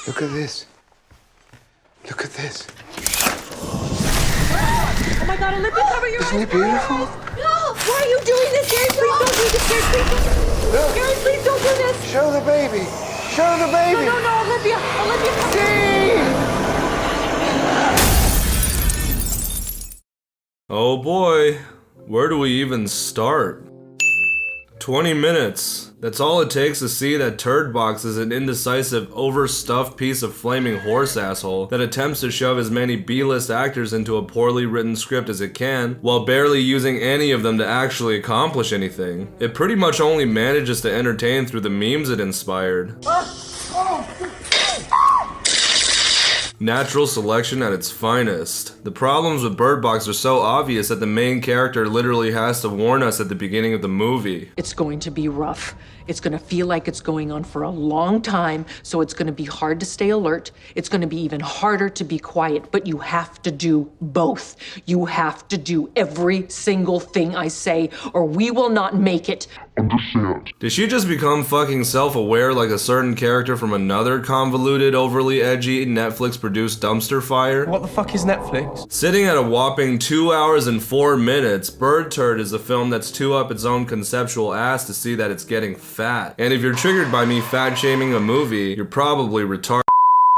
Look at this. Look at this. Oh my God, Olympia, cover your eyes. Isn't it beautiful? No! Why are you doing this? Gary, please don't do this. Gary, please don't. Look. Gary, please don't do this. Show the baby. Show the baby. No, Olympia. Olympia, come Oh boy, where do we even start? 20 minutes. That's all it takes to see that Turd Box is an indecisive, overstuffed piece of flaming horse asshole that attempts to shove as many B-list actors into a poorly written script as it can, while barely using any of them to actually accomplish anything. It pretty much only manages to entertain through the memes it inspired. Natural selection at its finest. The problems with Bird Box are so obvious that the main character literally has to warn us at the beginning of the movie. It's going to be rough. It's going to feel like it's going on for a long time, so it's going to be hard to stay alert. It's going to be even harder to be quiet, but you have to do both. You have to do every single thing I say, or we will not make it. Did she just become fucking self-aware like a certain character from another convoluted, overly edgy, Netflix-produced dumpster fire? What the fuck is Netflix? Sitting at a whopping 2 hours and 4 minutes, Bird Turd is a film that's too up its own conceptual ass to see that it's getting fat. And if you're triggered by me fat-shaming a movie, you're probably retarded.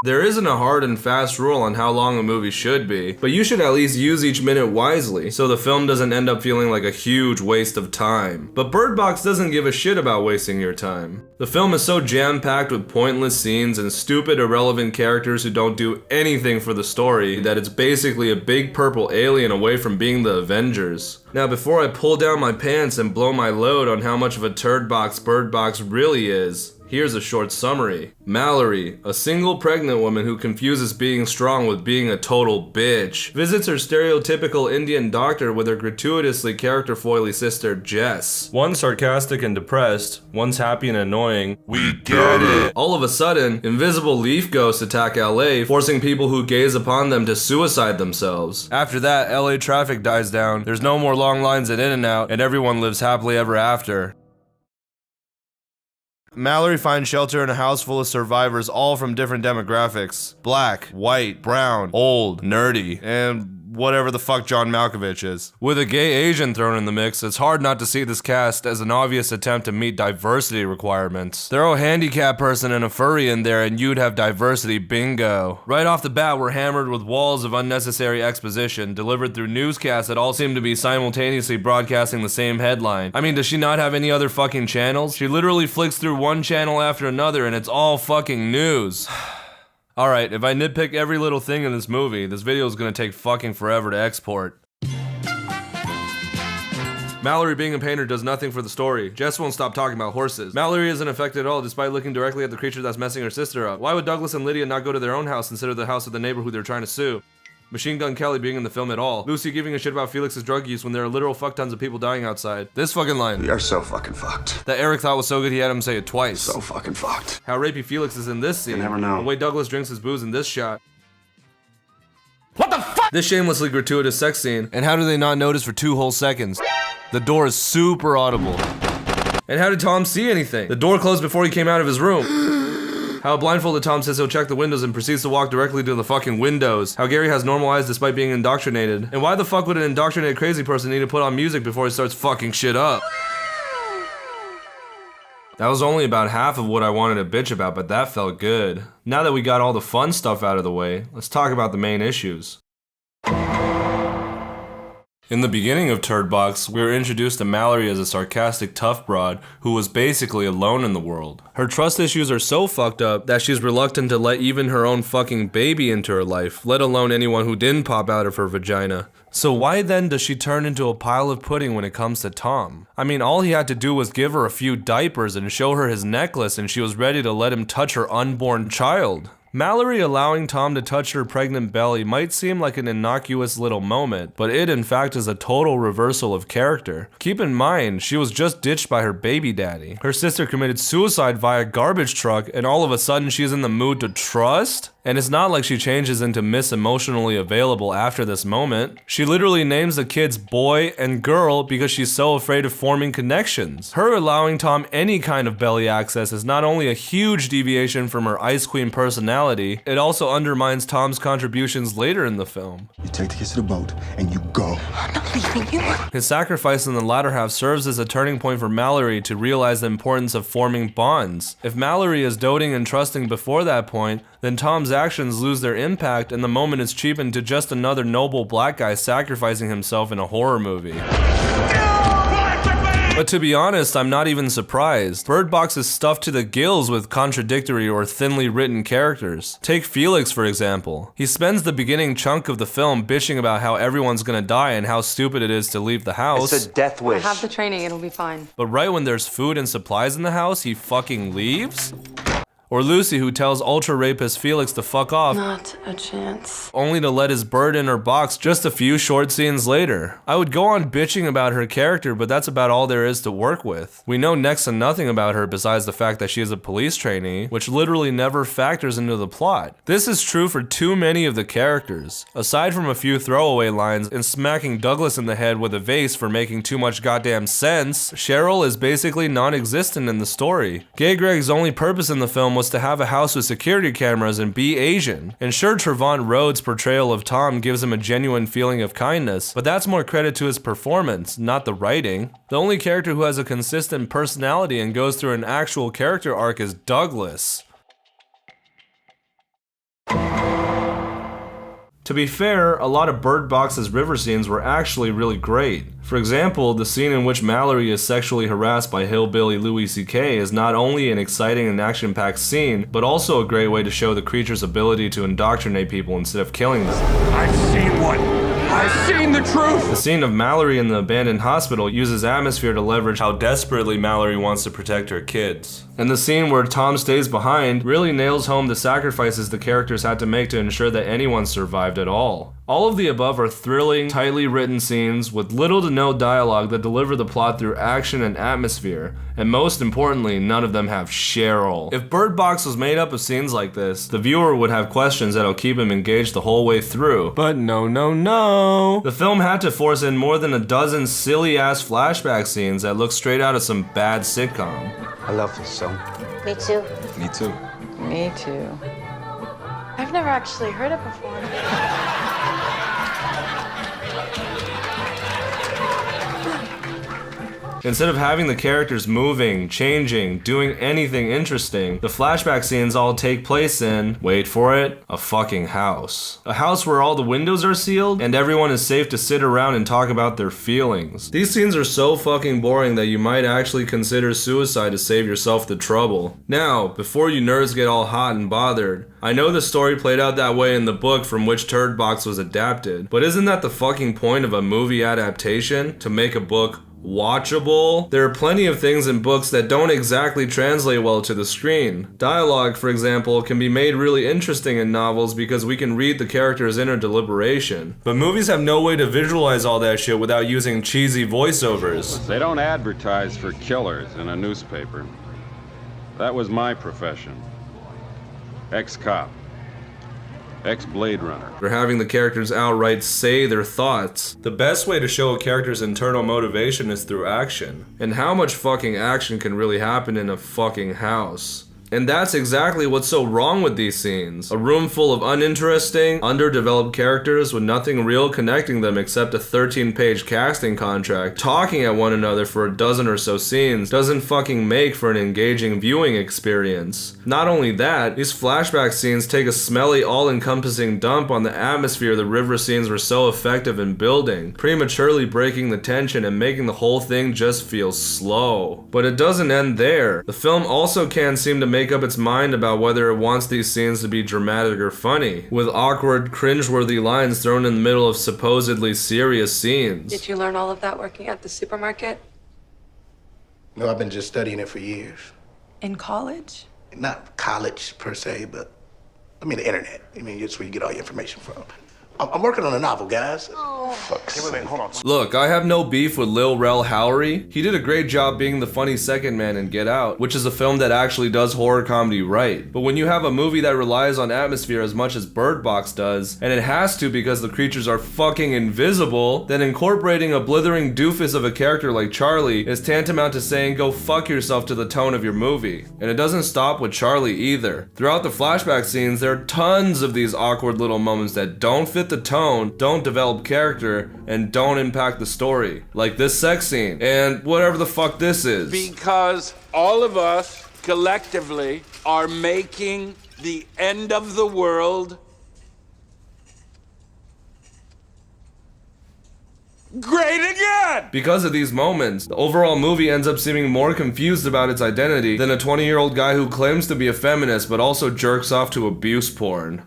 There isn't a hard and fast rule on how long a movie should be, but you should at least use each minute wisely, so the film doesn't end up feeling like a huge waste of time. But Bird Box doesn't give a shit about wasting your time. The film is so jam-packed with pointless scenes and stupid, irrelevant characters who don't do anything for the story that it's basically a big purple alien away from being the Avengers. Now, before I pull down my pants and blow my load on how much of a turd box Bird Box really is, here's a short summary. Mallory, a single pregnant woman who confuses being strong with being a total bitch, visits her stereotypical Indian doctor with her gratuitously character-foily sister, Jess. One's sarcastic and depressed, one's happy and annoying. We get it! All of a sudden, invisible leaf ghosts attack LA, forcing people who gaze upon them to suicide themselves. After that, LA traffic dies down, there's no more long lines at In-N-Out, and everyone lives happily ever after. Mallory finds shelter in a house full of survivors, all from different demographics. Black, white, brown, old, nerdy, and whatever the fuck John Malkovich is. With a gay Asian thrown in the mix, it's hard not to see this cast as an obvious attempt to meet diversity requirements. Throw a handicapped person and a furry in there and you'd have diversity bingo. Right off the bat, we're hammered with walls of unnecessary exposition, delivered through newscasts that all seem to be simultaneously broadcasting the same headline. I mean, does she not have any other fucking channels? She literally flicks through one channel after another and it's all fucking news. Alright, if I nitpick every little thing in this movie, this video is gonna take fucking forever to export. Mallory being a painter does nothing for the story. Jess won't stop talking about horses. Mallory isn't affected at all despite looking directly at the creature that's messing her sister up. Why would Douglas and Lydia not go to their own house instead of the house of the neighbor who they're trying to sue? Machine Gun Kelly being in the film at all. Lucy giving a shit about Felix's drug use when there are literal fuck tons of people dying outside. This fucking line. We are so fucking fucked. That Eric thought was so good he had him say it twice. So fucking fucked. How rapey Felix is in this scene. You never know. The way Douglas drinks his booze in this shot. What the fuck? This shamelessly gratuitous sex scene. And how do they not notice for 2 whole seconds? The door is super audible. And how did Tom see anything? The door closed before he came out of his room. How blindfolded Tom says he'll check the windows and proceeds to walk directly to the fucking windows. How Gary has normal eyes despite being indoctrinated. And why the fuck would an indoctrinated crazy person need to put on music before he starts fucking shit up? That was only about half of what I wanted to bitch about, but that felt good. Now that we got all the fun stuff out of the way, let's talk about the main issues. In the beginning of Turd Box, we were introduced to Mallory as a sarcastic tough broad who was basically alone in the world. Her trust issues are so fucked up that she's reluctant to let even her own fucking baby into her life, let alone anyone who didn't pop out of her vagina. So why then does she turn into a pile of pudding when it comes to Tom? I mean, all he had to do was give her a few diapers and show her his necklace and she was ready to let him touch her unborn child. Mallory allowing Tom to touch her pregnant belly might seem like an innocuous little moment, but it in fact is a total reversal of character. Keep in mind, she was just ditched by her baby daddy. Her sister committed suicide via garbage truck, and all of a sudden she's in the mood to trust? And it's not like she changes into Miss Emotionally Available after this moment. She literally names the kids boy and girl because she's so afraid of forming connections. Her allowing Tom any kind of belly access is not only a huge deviation from her Ice Queen personality, personality, it also undermines Tom's contributions later in the film. You take the kids to the boat and you go. I'm not leaving you. His sacrifice in the latter half serves as a turning point for Mallory to realize the importance of forming bonds. If Mallory is doting and trusting before that point, then Tom's actions lose their impact and the moment is cheapened to just another noble black guy sacrificing himself in a horror movie. But to be honest, I'm not even surprised. Bird Box is stuffed to the gills with contradictory or thinly written characters. Take Felix, for example. He spends the beginning chunk of the film bitching about how everyone's gonna die and how stupid it is to leave the house. It's a death wish. I have the training, it'll be fine. But right when there's food and supplies in the house, he fucking leaves? Or Lucy, who tells ultra rapist Felix to fuck off, Not a chance. only to let his bird in her box just a few short scenes later. I would go on bitching about her character, but that's about all there is to work with. We know next to nothing about her besides the fact that she is a police trainee, which literally never factors into the plot. This is true for too many of the characters. Aside from a few throwaway lines and smacking Douglas in the head with a vase for making too much goddamn sense, Cheryl is basically non-existent in the story. Gay Greg's only purpose in the film was to have a house with security cameras and be Asian. And sure, Trevant Rhodes' portrayal of Tom gives him a genuine feeling of kindness, but that's more credit to his performance, not the writing. The only character who has a consistent personality and goes through an actual character arc is Douglas. To be fair, a lot of Bird Box's river scenes were actually really great. For example, the scene in which Mallory is sexually harassed by hillbilly Louis C.K. is not only an exciting and action-packed scene, but also a great way to show the creature's ability to indoctrinate people instead of killing them. I've seen what? I've seen the truth! The scene of Mallory in the abandoned hospital uses atmosphere to leverage how desperately Mallory wants to protect her kids. And the scene where Tom stays behind really nails home the sacrifices the characters had to make to ensure that anyone survived at all. All of the above are thrilling, tightly written scenes with little to no dialogue that deliver the plot through action and atmosphere, and most importantly, none of them have Cheryl. If Bird Box was made up of scenes like this, the viewer would have questions that'll keep him engaged the whole way through. But no, no, no. The film had to force in more than a dozen silly-ass flashback scenes that look straight out of some bad sitcom. I love this song. Me too. Me too. Me too. I've never actually heard it before. Instead of having the characters moving, changing, doing anything interesting, the flashback scenes all take place in, wait for it, a fucking house. A house where all the windows are sealed and everyone is safe to sit around and talk about their feelings. These scenes are so fucking boring that you might actually consider suicide to save yourself the trouble. Now, before you nerds get all hot and bothered, I know the story played out that way in the book from which Bird Box was adapted, but isn't that the fucking point of a movie adaptation? To make a book watchable? There are plenty of things in books that don't exactly translate well to the screen. Dialogue, for example, can be made really interesting in novels because we can read the character's inner deliberation. But movies have no way to visualize all that shit without using cheesy voiceovers. They don't advertise for killers in a newspaper. That was my profession. Ex-cop. Ex-Blade Runner. Or having the characters outright say their thoughts. The best way to show a character's internal motivation is through action. And how much fucking action can really happen in a fucking house? And that's exactly what's so wrong with these scenes. A room full of uninteresting, underdeveloped characters with nothing real connecting them except a 13-page casting contract, talking at one another for a dozen or so scenes, doesn't fucking make for an engaging viewing experience. Not only that, these flashback scenes take a smelly, all-encompassing dump on the atmosphere the river scenes were so effective in building, prematurely breaking the tension and making the whole thing just feel slow. But it doesn't end there. The film also can't seem to make up its mind about whether it wants these scenes to be dramatic or funny, with awkward, cringeworthy lines thrown in the middle of supposedly serious scenes. Did you learn all of that working at the supermarket? No, I've been just studying it for years. In college? Not college per se, but I mean the internet. I mean, it's where you get all your information from. I'm working on a novel, guys. Look, I have no beef with Lil Rel Howery. He did a great job being the funny second man in Get Out, which is a film that actually does horror comedy right. But when you have a movie that relies on atmosphere as much as Bird Box does, and it has to because the creatures are fucking invisible, then incorporating a blithering doofus of a character like Charlie is tantamount to saying go fuck yourself to the tone of your movie. And it doesn't stop with Charlie either. Throughout the flashback scenes, there are tons of these awkward little moments that don't fit the tone, don't develop character, and don't impact the story. Like this sex scene, and whatever the fuck this is. Because all of us collectively are making the end of the world great again! Because of these moments, the overall movie ends up seeming more confused about its identity than a 20-year-old guy who claims to be a feminist but also jerks off to abuse porn.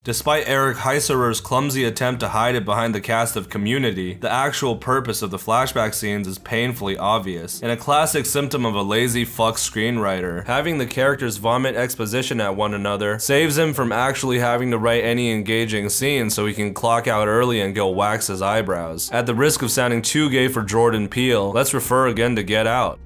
Despite Eric Heiserer's clumsy attempt to hide it behind the cast of Community, the actual purpose of the flashback scenes is painfully obvious, and a classic symptom of a lazy fuck screenwriter. Having the characters vomit exposition at one another saves him from actually having to write any engaging scenes so he can clock out early and go wax his eyebrows. At the risk of sounding too gay for Jordan Peele, let's refer again to Get Out.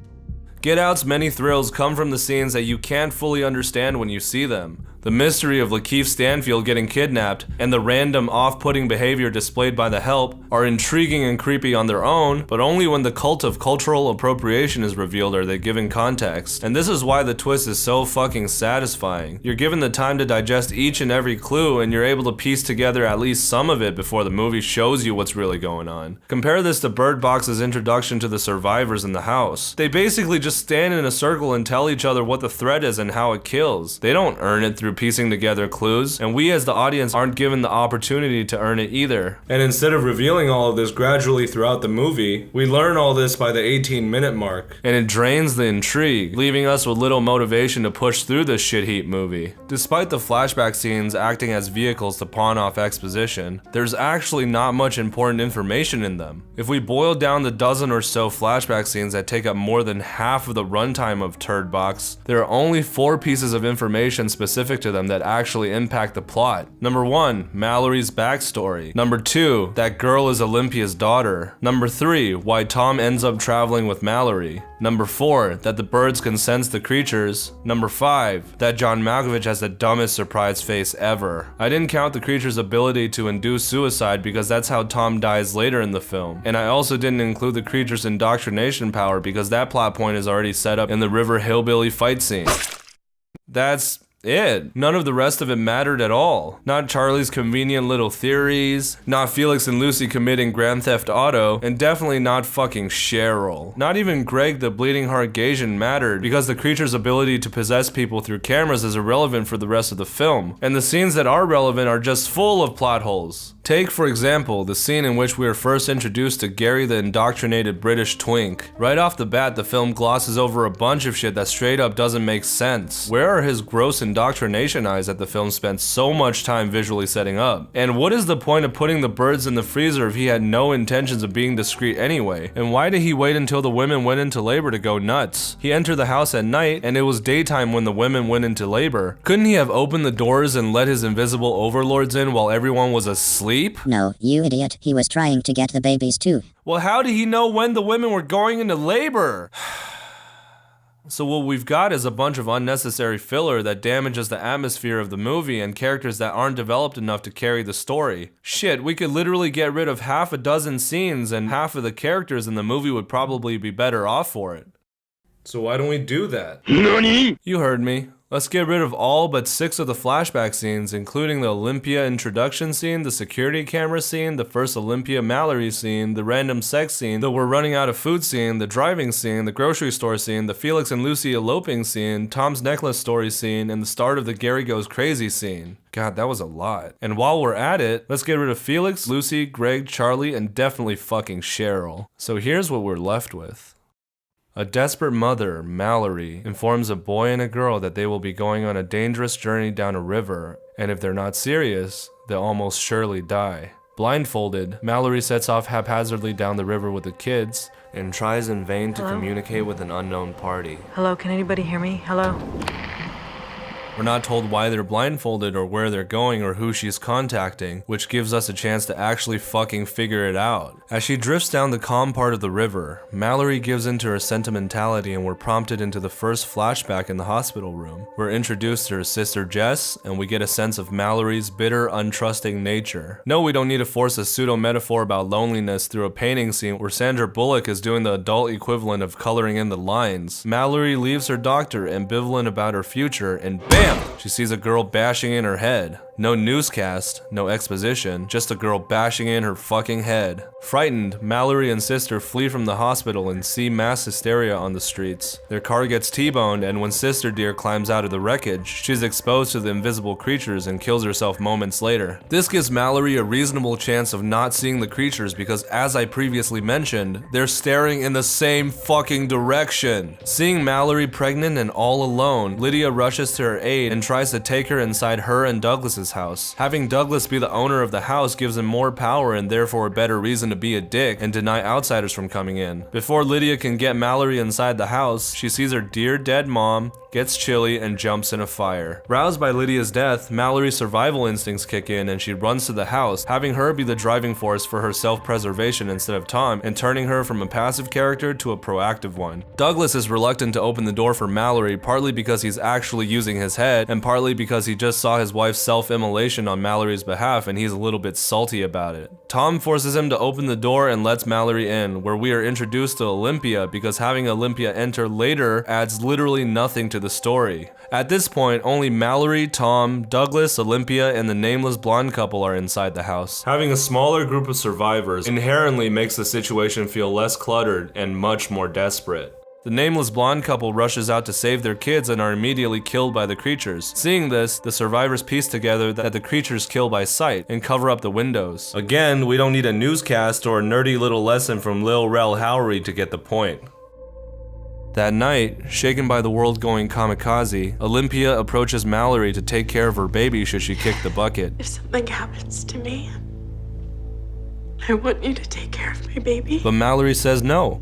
Get Out's many thrills come from the scenes that you can't fully understand when you see them. The mystery of Lakeith Stanfield getting kidnapped and the random off-putting behavior displayed by the Help are intriguing and creepy on their own, but only when the cult of cultural appropriation is revealed are they given context. And this is why the twist is so fucking satisfying. You're given the time to digest each and every clue and you're able to piece together at least some of it before the movie shows you what's really going on. Compare this to Bird Box's introduction to the survivors in the house. They basically just stand in a circle and tell each other what the threat is and how it kills. They don't earn it through piecing together clues, and we as the audience aren't given the opportunity to earn it either. And instead of revealing all of this gradually throughout the movie, we learn all this by the 18-minute mark, and it drains the intrigue, leaving us with little motivation to push through this shit heap movie. Despite the flashback scenes acting as vehicles to pawn off exposition, there's actually not much important information in them. If we boil down the dozen or so flashback scenes that take up more than half of the runtime of Turd Box, there are only 4 pieces of information specific to them that actually impact the plot. Number 1, Mallory's backstory. Number 2, that girl is Olympia's daughter. Number 3, why Tom ends up traveling with Mallory. Number 4, that the birds can sense the creatures. Number 5, that John Malkovich has the dumbest surprise face ever. I didn't count the creature's ability to induce suicide because that's how Tom dies later in the film. And I also didn't include the creature's indoctrination power because that plot point is already set up in the River Hillbilly fight scene. That's it. None of the rest of it mattered at all. Not Charlie's convenient little theories, not Felix and Lucy committing Grand Theft Auto, and definitely not fucking Cheryl. Not even Greg the Bleeding Heart Gasian mattered because the creature's ability to possess people through cameras is irrelevant for the rest of the film, and the scenes that are relevant are just full of plot holes. Take, for example, the scene in which we are first introduced to Gary the indoctrinated British twink. Right off the bat, the film glosses over a bunch of shit that straight up doesn't make sense. Where are his gross indoctrination eyes that the film spent so much time visually setting up? And what is the point of putting the birds in the freezer if he had no intentions of being discreet anyway? And why did he wait until the women went into labor to go nuts? He entered the house at night, and it was daytime when the women went into labor. Couldn't he have opened the doors and let his invisible overlords in while everyone was asleep? No, you idiot. He was trying to get the babies too. Well, how did he know when the women were going into labor? So what we've got is a bunch of unnecessary filler that damages the atmosphere of the movie and characters that aren't developed enough to carry the story. Shit, we could literally get rid of half a dozen scenes and half of the characters and the movie would probably be better off for it. So why don't we do that? NANI? You heard me. Let's get rid of all but 6 of the flashback scenes, including the Olympia introduction scene, the security camera scene, the first Olympia Mallory scene, the random sex scene, the we're running out of food scene, the driving scene, the grocery store scene, the Felix and Lucy eloping scene, Tom's necklace story scene, and the start of the Gary Goes Crazy scene. God, that was a lot. And while we're at it, let's get rid of Felix, Lucy, Greg, Charlie, and definitely fucking Cheryl. So here's what we're left with. A desperate mother, Mallory, informs a boy and a girl that they will be going on a dangerous journey down a river, and if they're not serious, they'll almost surely die. Blindfolded, Mallory sets off haphazardly down the river with the kids and tries in vain to communicate with an unknown party. Hello, can anybody hear me? Hello? We're not told why they're blindfolded or where they're going or who she's contacting, which gives us a chance to actually fucking figure it out. As she drifts down the calm part of the river, Mallory gives into her sentimentality and we're prompted into the first flashback in the hospital room. We're introduced to her sister Jess, and we get a sense of Mallory's bitter, untrusting nature. No, we don't need to force a pseudo-metaphor about loneliness through a painting scene where Sandra Bullock is doing the adult equivalent of coloring in the lines. Mallory leaves her doctor ambivalent about her future, and BAM! She sees a girl bashing in her head. No newscast, no exposition, just a girl bashing in her fucking head. Frightened, Mallory and sister flee from the hospital and see mass hysteria on the streets. Their car gets T-boned, and when Sister Deer climbs out of the wreckage, she's exposed to the invisible creatures and kills herself moments later. This gives Mallory a reasonable chance of not seeing the creatures because, as I previously mentioned, they're staring in the same fucking direction. Seeing Mallory pregnant and all alone, Lydia rushes to her aid and tries to take her inside her and Douglas's house. Having Douglas be the owner of the house gives him more power and therefore a better reason to be a dick and deny outsiders from coming in. Before Lydia can get Mallory inside the house, she sees her dear dead mom, gets chilly, and jumps in a fire. Roused by Lydia's death, Mallory's survival instincts kick in and she runs to the house, having her be the driving force for her self-preservation instead of Tom, and turning her from a passive character to a proactive one. Douglas is reluctant to open the door for Mallory, partly because he's actually using his head, and partly because he just saw his wife's self-immolation on Mallory's behalf and he's a little bit salty about it. Tom forces him to open the door and lets Mallory in, where we are introduced to Olympia because having Olympia enter later adds literally nothing to the story. At this point, only Mallory, Tom, Douglas, Olympia, and the nameless blonde couple are inside the house. Having a smaller group of survivors inherently makes the situation feel less cluttered and much more desperate. The nameless blonde couple rushes out to save their kids and are immediately killed by the creatures. Seeing this, the survivors piece together that the creatures kill by sight and cover up the windows. Again, we don't need a newscast or a nerdy little lesson from Lil Rel Howery to get the point. That night, shaken by the world going kamikaze, Olympia approaches Mallory to take care of her baby should she kick the bucket. If something happens to me, I want you to take care of my baby. But Mallory says no.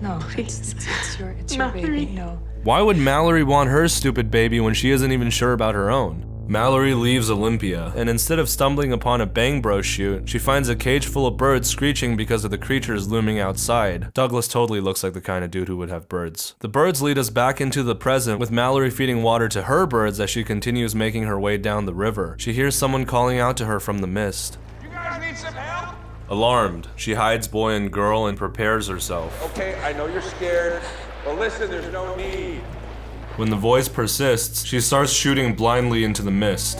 No, It's your baby, no. Why would Mallory want her stupid baby when she isn't even sure about her own? Mallory leaves Olympia, and instead of stumbling upon a Bang Bros shoot, she finds a cage full of birds screeching because of the creatures looming outside. Douglas totally looks like the kind of dude who would have birds. The birds lead us back into the present, with Mallory feeding water to her birds as she continues making her way down the river. She hears someone calling out to her from the mist. You guys need some help? Alarmed, she hides boy and girl and prepares herself. Okay, I know you're scared, but listen, there's no need. When the voice persists, she starts shooting blindly into the mist.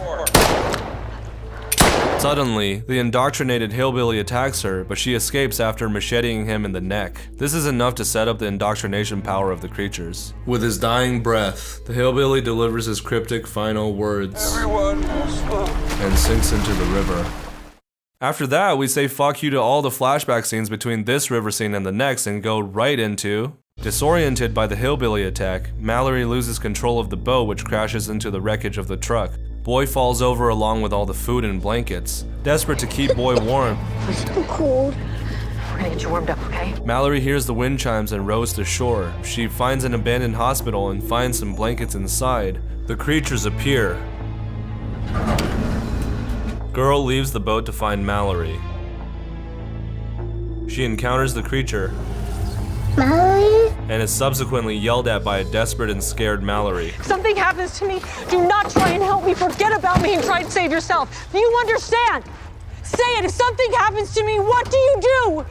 Suddenly, the indoctrinated hillbilly attacks her, but she escapes after macheteing him in the neck. This is enough to set up the indoctrination power of the creatures. With his dying breath, the hillbilly delivers his cryptic final words and sinks into the river. After that, we say fuck you to all the flashback scenes between this river scene and the next and go right into... Disoriented by the hillbilly attack, Mallory loses control of the boat, which crashes into the wreckage of the truck. Boy falls over along with all the food and blankets. Desperate to keep Boy warm, I'm cold. We're gonna get you warmed up, okay? Mallory hears the wind chimes and rows to shore. She finds an abandoned hospital and finds some blankets inside. The creatures appear. Girl leaves the boat to find Mallory. She encounters the creature, Mallory? and is subsequently yelled at by a desperate and scared Mallory. If something happens to me, do not try and help me. Forget about me and try and save yourself. Do you understand? Say it. If something happens to me, what do you do?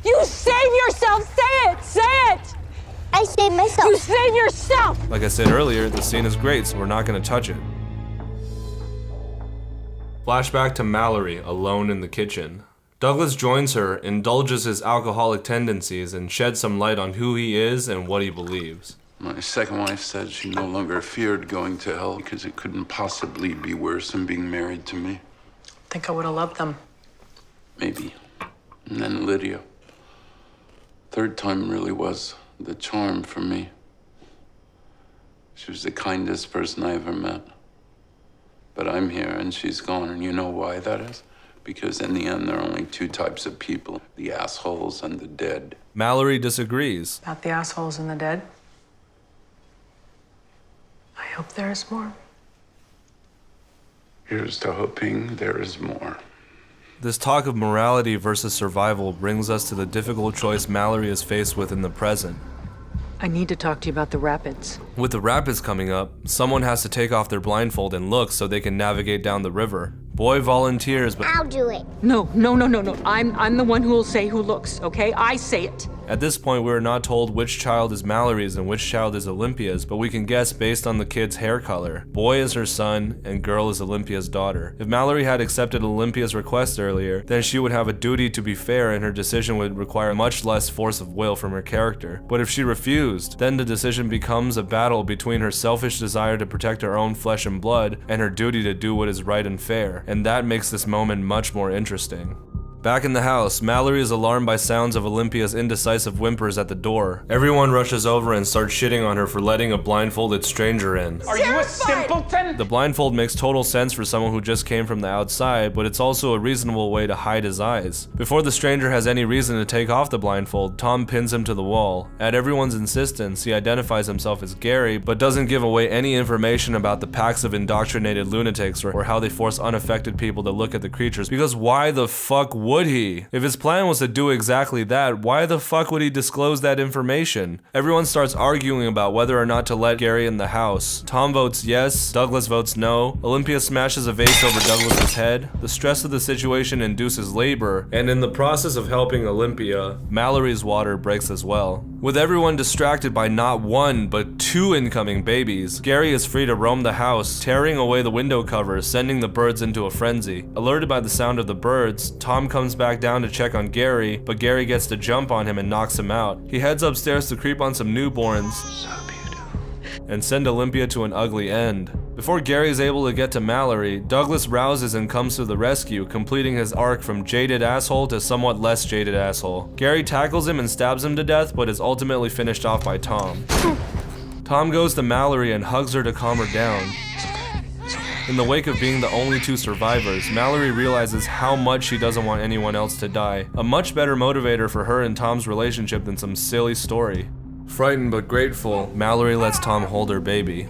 You save yourself. Say it. Say it. I saved myself. You save yourself. Like I said earlier, the scene is great, so we're not going to touch it. Flashback to Mallory, alone in the kitchen. Douglas joins her, indulges his alcoholic tendencies, and sheds some light on who he is and what he believes. My second wife said she no longer feared going to hell because it couldn't possibly be worse than being married to me. Think I would have loved them. Maybe. And then Lydia. Third time really was the charm for me. She was the kindest person I ever met. But I'm here and she's gone, and you know why that is? Because in the end, there are only two types of people, the assholes and the dead. Mallory disagrees. About the assholes and the dead? I hope there is more. Here's to hoping there is more. This talk of morality versus survival brings us to the difficult choice Mallory is faced with in the present. I need to talk to you about the rapids. With the rapids coming up, someone has to take off their blindfold and look so they can navigate down the river. Boy volunteers, but I'll do it. No. I'm the one who will say who looks, okay? I say it. at this point we are not told which child is Mallory's and which child is Olympia's, but we can guess based on the kid's hair color. Boy is her son, and girl is Olympia's daughter. If Mallory had accepted Olympia's request earlier, then she would have a duty to be fair and her decision would require much less force of will from her character. But if she refused, then the decision becomes a battle between her selfish desire to protect her own flesh and blood and her duty to do what is right and fair, and that makes this moment much more interesting. Back in the house, Mallory is alarmed by sounds of Olympia's indecisive whimpers at the door. Everyone rushes over and starts shitting on her for letting a blindfolded stranger in. Are you a simpleton? The blindfold makes total sense for someone who just came from the outside, but it's also a reasonable way to hide his eyes. Before the stranger has any reason to take off the blindfold, Tom pins him to the wall. At everyone's insistence, he identifies himself as Gary, but doesn't give away any information about the packs of indoctrinated lunatics or how they force unaffected people to look at the creatures, because why the fuck would he? If his plan was to do exactly that, why the fuck would he disclose that information? Everyone starts arguing about whether or not to let Gary in the house. Tom votes yes, Douglas votes no. Olympia smashes a vase over Douglas's head. The stress of the situation induces labor, and in the process of helping Olympia, Mallory's water breaks as well. With everyone distracted by not one, but two incoming babies, Gary is free to roam the house, tearing away the window covers, sending the birds into a frenzy. Alerted by the sound of the birds, Tom comes back down to check on Gary, but Gary gets to jump on him and knocks him out. He heads upstairs to creep on some newborns and send Olympia to an ugly end. Before Gary is able to get to Mallory, Douglas rouses and comes to the rescue, completing his arc from jaded asshole to somewhat less jaded asshole. Gary tackles him and stabs him to death, but is ultimately finished off by Tom. Tom goes to Mallory and hugs her to calm her down. In the wake of being the only two survivors, Mallory realizes how much she doesn't want anyone else to die. A much better motivator for her and Tom's relationship than some silly story. Frightened but grateful, Mallory lets Tom hold her baby.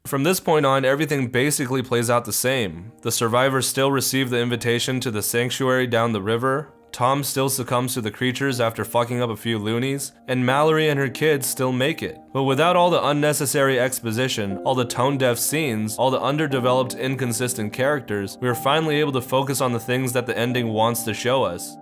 From this point on, everything basically plays out the same. The survivors still receive the invitation to the sanctuary down the river, Tom still succumbs to the creatures after fucking up a few loonies, and Mallory and her kids still make it. But without all the unnecessary exposition, all the tone-deaf scenes, all the underdeveloped, inconsistent characters, we are finally able to focus on the things that the ending wants to show us.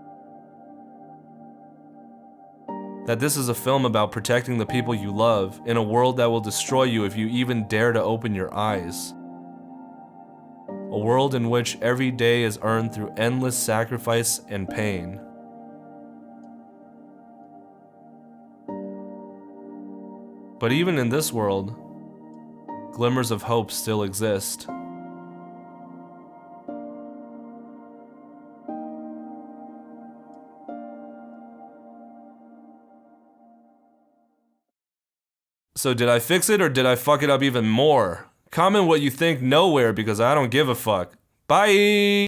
That this is a film about protecting the people you love in a world that will destroy you if you even dare to open your eyes. A world in which every day is earned through endless sacrifice and pain. But even in this world, glimmers of hope still exist. So did I fix it or did I fuck it up even more? Comment what you think nowhere because I don't give a fuck. Bye!